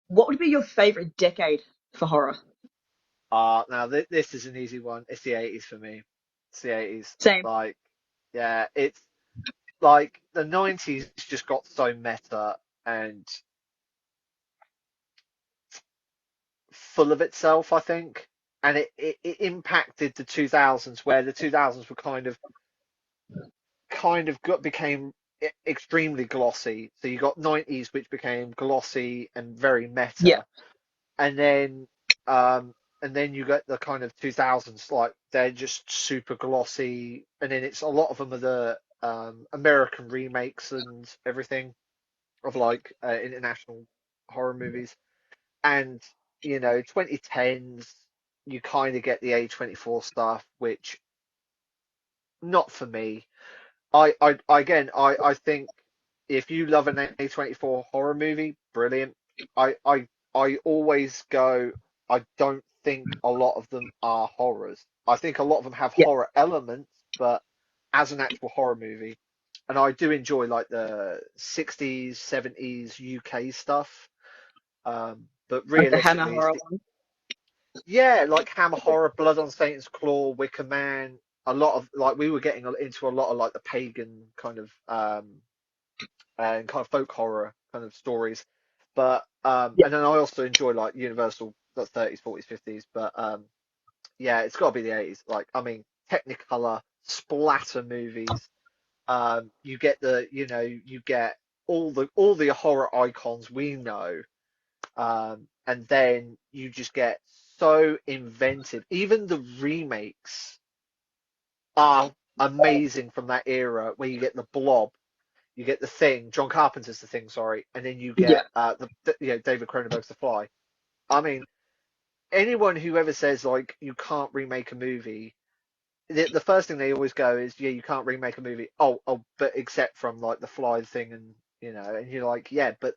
What would be your favorite decade for horror? Now this is an easy one. It's the 80s for me. It's the 80s. Same. Like, yeah, it's like the 90s just got so meta and full of itself, I think. And it impacted the 2000s, where the 2000s were became extremely glossy. So you got 90s, which became glossy and very Yeah. meta, and then um, you got the kind of 2000s, like they're just super glossy, and then it's a lot of them are the American remakes and everything of like international horror movies, and 2010s you kind of get the A24 stuff, which not for me. I think if you love an A24 horror movie, brilliant. I always go, I don't think a lot of them are horrors. I think a lot of them have Yeah. horror elements, but as an actual horror movie, and I do enjoy like the 60s, 70s UK stuff. But Like the Hammer realistically, horror one. yeah, like Hammer Horror, Blood on Satan's Claw, Wicker Man, a lot of like we were getting into a lot of like the pagan kind of and kind of folk horror kind of stories. But Yeah. and then I also enjoy like Universal, that's 30s, 40s, 50s. But yeah, it's got to be the 80s. Like, I mean, Technicolor splatter movies. You get you get all the horror icons we know, and then you just get so inventive. Even the remakes are amazing from that era, where you get the Blob, you get the Thing, John Carpenter's The Thing, sorry, and then you Yeah. get David Cronenberg's The Fly. I mean, anyone who ever says like you can't remake a movie, the first thing they always go is, yeah, you can't remake a movie. Oh, but except from like The Fly thing, and and you're like, yeah, but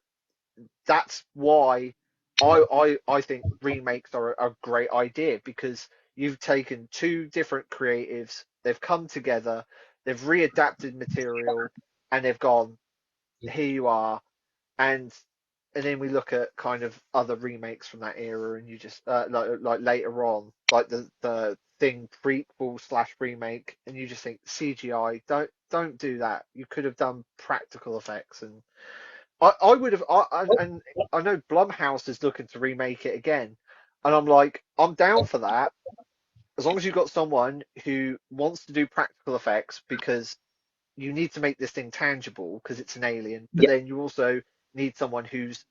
that's why I think remakes are a great idea, because you've taken two different creatives, they've come together, they've readapted material, and they've gone, here you are. And and then we look at kind of other remakes from that era, and you just like later on, like the Thing prequel slash remake, and you just think CGI, don't do that. You could have done practical effects. And I would have, and I know Blumhouse is looking to remake it again, and I'm like, I'm down for that, as long as you've got someone who wants to do practical effects, because you need to make this thing tangible because it's an alien, but Yeah. then you also need someone who's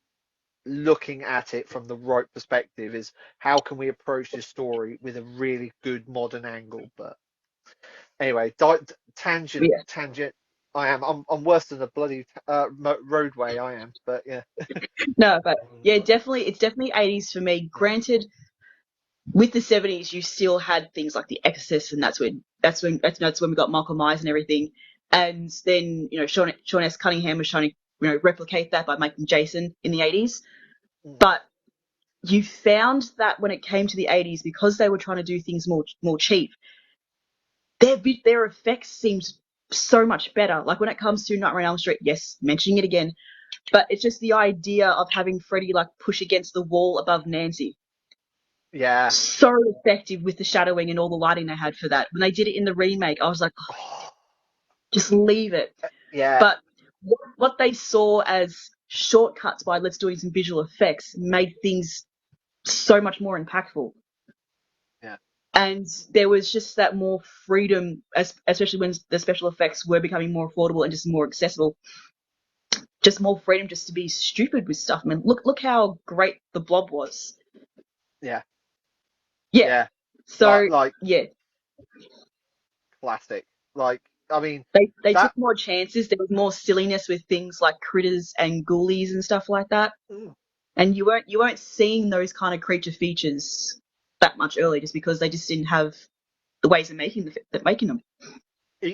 looking at it from the right perspective, is how can we approach this story with a really good modern angle. But anyway, tangent, Yeah. tangent. I'm worse than a bloody roadway. I am, but yeah. No, but yeah, definitely, it's definitely 80s for me. Granted, with the 70s, you still had things like The Exorcist, and that's when we got Michael Myers and everything. And then Sean S. Cunningham was trying to replicate that by making Jason in the 80s. But you found that when it came to the 80s, because they were trying to do things more cheap, their effects seemed so much better. Like when it comes to Nightmare on Elm Street, yes, mentioning it again, but it's just the idea of having Freddy like push against the wall above Nancy. Yeah. So effective with the shadowing and all the lighting they had for that. When they did it in the remake, I was like, oh, Oh, just leave it. yeah. But what they saw as shortcuts by let's do some visual effects made things so much more impactful. Yeah. And there was just that more freedom, especially when the special effects were becoming more affordable and just more accessible. Just more freedom just to be stupid with stuff. I mean, look how great the Blob was. Yeah. Yeah. Yeah. like So like yeah, classic. Like, I mean, they took that. more chances. There was more silliness with things like critters and ghoulies and stuff like that. mm, And you weren't seeing those kind of creature features that much earlier, just because they just didn't have the ways of making them.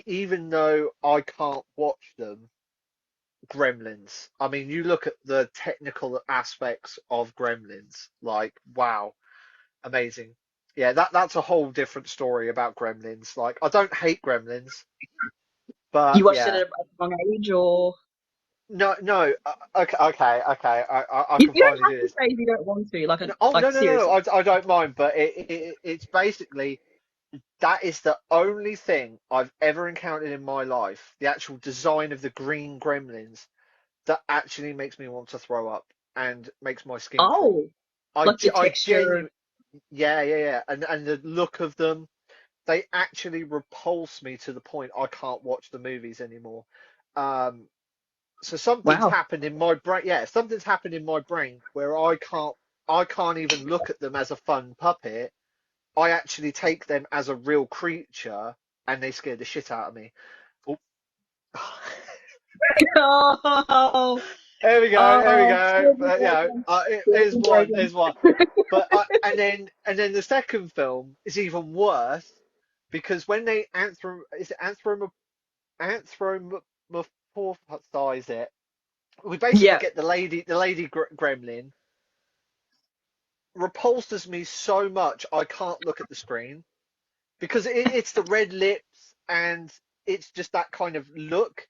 Even though I can't watch them, Gremlins. I mean, you look at the technical aspects of Gremlins, like, wow, amazing. Yeah, that's a whole different story about Gremlins. Like, I don't hate Gremlins, but You watched it yeah. at a wrong age, or no, no. Okay, okay, okay. I You, can you don't finally have do to this. say if you don't want to. Like No, oh no, like no, no, no. seriously. I don't mind, but it's basically that is the only thing I've ever encountered in my life. The actual design of the green gremlins that actually makes me want to throw up and makes my skin crawl. Oh, like the I texture. genuinely, yeah, yeah, yeah, and the look of them, they actually repulse me to the point I can't watch the movies anymore. Um, so something's Wow. happened in my brain. Yeah, something's happened in my brain where I can't even look at them as a fun puppet. I actually take them as a real creature, and they scare the shit out of me. Oh. Oh, There we go, there we oh, go. But yeah, here's one, broken. here's one. But and then the second film is even worse because when they anthropomorphize it, we basically Yeah. get the lady gremlin repulses me so much I can't look at the screen because it's the red lips and it's just that kind of look.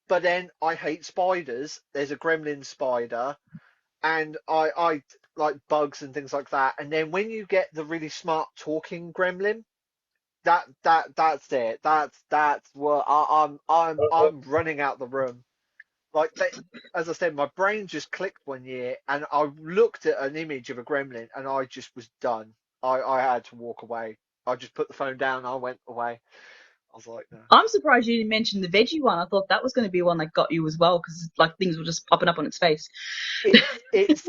But then I hate spiders. There's a gremlin spider, and I like bugs and things like that. And then when you get the really smart talking gremlin, that's it. That's what I'm running out the room. Like they, as I said, my brain just clicked one year, and I looked at an image of a gremlin, and I just was done. I had to walk away. I just put the phone down. And I went away. I was like, no. I'm surprised you didn't mention the veggie one. I thought that was going to be one that got you as well because like things were just popping up on its face. It's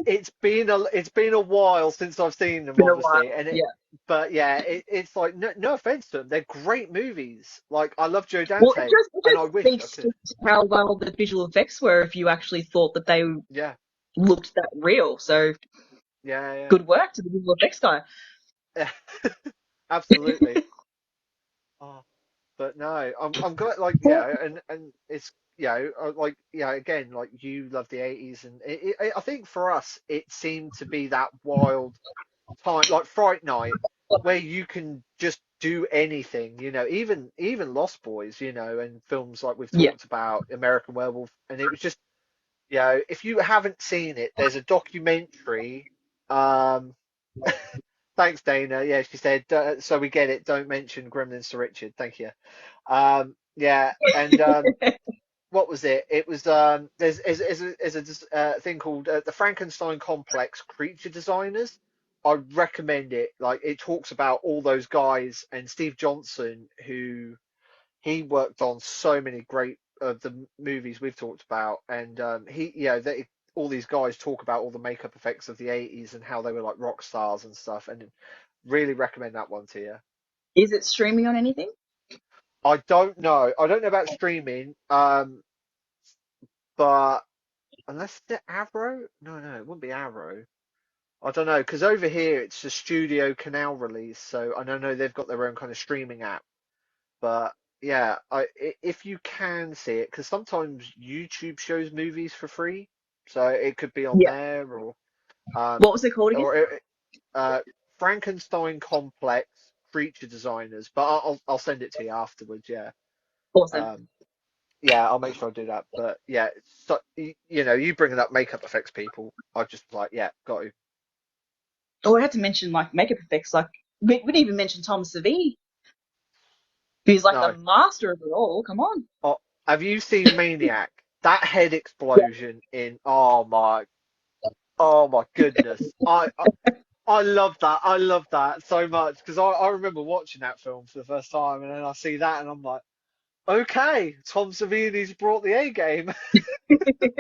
been a while since I've seen them, Been a obviously, while. and it Yeah. but yeah, it's like no offense to them, they're great movies. Like I love Joe Well, Dante, it and just I wish I speaks could. to how well the visual effects were if you actually thought that they Yeah, looked that real. So yeah, good work to the visual effects guy. yeah, absolutely. Oh, but no, I'm glad. Like Well, yeah, and it's like yeah, again, like you love the 80s, and I think for us it seemed to be that wild time, like Fright Night, where you can just do anything, even Lost Boys, and films like we've yeah. talked about, American Werewolf, and it was just, if you haven't seen it, there's a documentary. Um, thanks, Dana. Yeah, she said, so we get it. Don't mention Gremlins to Richard. Thank you. Yeah, and what was it? It was there's a thing called the Frankenstein Complex Creature Designers. I recommend it. Like it talks about all those guys and Steve Johnson, who he worked on so many great of the movies we've talked about, and all these guys talk about all the makeup effects of the 80s and how they were like rock stars and stuff, and really recommend that one to you. Is it streaming on anything? I don't know. I don't know about streaming, but unless it's Arrow? No, no, it wouldn't be Arrow. I don't know, because over here it's a Studio Canal release, so I don't know they've got their own kind of streaming app. But yeah, if you can see it, because sometimes YouTube shows movies for free, so it could be on Yeah. there um What was it called again? or uh Frankenstein Complex Creature Designers. But I'll send it to you afterwards. Yeah. Awesome. Um, Yeah, I'll make sure I do that. But yeah, so, you bringing up makeup effects people, I just like, yeah, got to. Oh, I had to mention like makeup effects. Like we didn't even mention Tom Savini, who's like the No. master of it all. Come on. Oh, have you seen Maniac? That head Yeah. explosion in, oh my goodness. I love that. I love that so much because I remember watching that film for the first time, and then I see that and I'm like, okay, Tom Savini's brought the A game.